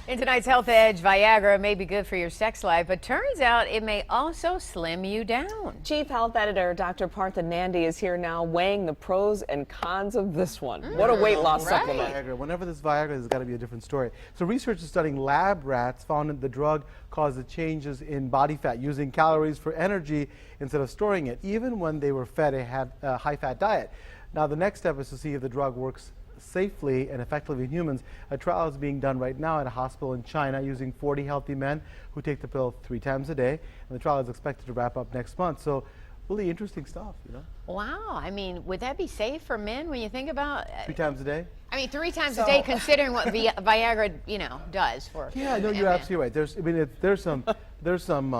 In tonight's Health Edge, Viagra may be good for your sex life, but turns out it may also slim you down. Chief Health Editor Dr. Partha Nandi is here now weighing the pros and cons of this one. What a weight loss supplement. Viagra. Whenever this Viagra, there's got to be a different story. So researchers studying lab rats found that the drug caused changes in body fat, using calories for energy instead of storing it, even when they were fed a high-fat diet. Now, the next step is to see if the drug works safely and effectively in humans. A trial is being done right now at a hospital in China using 40 healthy men who take the pill 3 times a day. And the trial is expected to wrap up next month. So really interesting stuff, you know. Wow. I mean, would that be safe for men when you think about 3 times a day? I mean, 3 times a day, considering what Viagra, does for. Yeah, no, you're absolutely right. There's some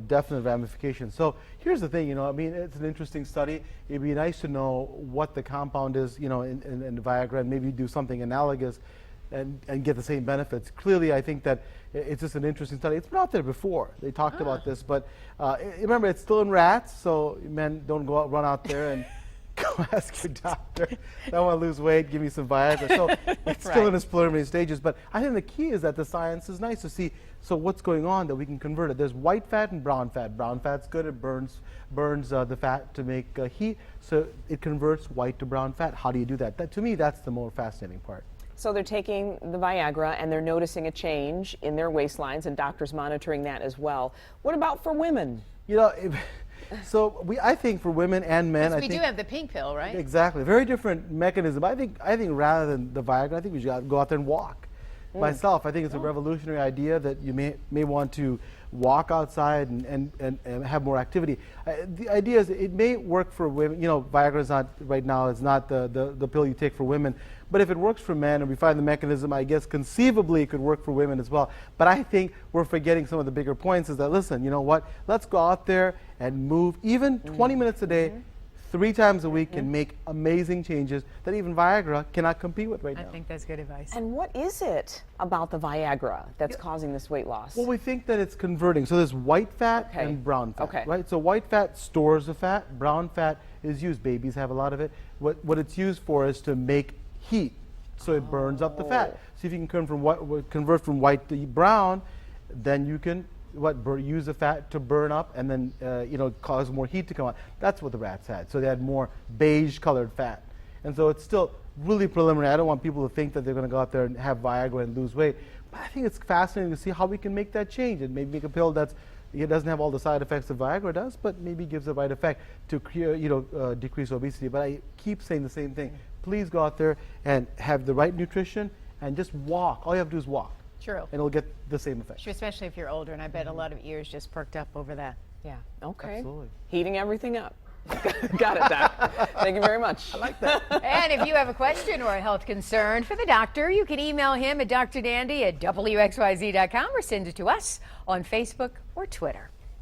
definite ramifications. So here's the thing, it's an interesting study. It'd be nice to know what the compound is, in Viagra, and maybe do something analogous and get the same benefits. Clearly, I think that it's just an interesting study. It's been out there before. They talked about this, but remember, it's still in rats, so men don't run out there and go ask your doctor, I want to lose weight, give me some Viagra. So it's still in its preliminary stages, but I think the key is that the science is nice to see, so what's going on that we can convert it. There's white fat and brown fat. Brown fat's good, it burns the fat to make heat, so it converts white to brown fat. How do you do that? To me, that's the more fascinating part. So they're taking the Viagra and they're noticing a change in their waistlines, and doctors monitoring that as well. What about for women? So I think for women and men, we do have the pink pill, right? Exactly, very different mechanism. I think rather than the Viagra, I think we should go out there and walk. Myself, I think it's a revolutionary idea that you may want to walk outside and have more activity. The idea is it may work for women. Viagra is not right now. It's not the pill you take for women. But if it works for men and we find the mechanism, I guess conceivably it could work for women as well. But I think we're forgetting some of the bigger points. Is that, listen, you know what? Let's go out there and move. Even 20 minutes a day, 3 times a week can make amazing changes that even Viagra cannot compete with right now. I think that's good advice. And what is it about the Viagra that's causing this weight loss? Well, we think that it's converting. So there's white fat and brown fat, right? So white fat stores the fat. Brown fat is used. Babies have a lot of it. What it's used for is to make heat. So it burns up the fat. So if you can convert from white to brown, then you can use the fat to burn up and then cause more heat to come out. That's what the rats had. So they had more beige colored fat. And so it's still really preliminary. I don't want people to think that they're going to go out there and have Viagra and lose weight. But I think it's fascinating to see how we can make that change and maybe make a pill it doesn't have all the side effects that Viagra does, but maybe gives the right effect to decrease obesity. But I keep saying the same thing. Please go out there and have the right nutrition and just walk. All you have to do is walk. True. And it'll get the same effect. True, especially if you're older, and I bet a lot of ears just perked up over that. Yeah. Okay. Absolutely. Heating everything up. Got it, Doc. Thank you very much. I like that. And if you have a question or a health concern for the doctor, you can email him at drdandy@WXYZ.com or send it to us on Facebook or Twitter.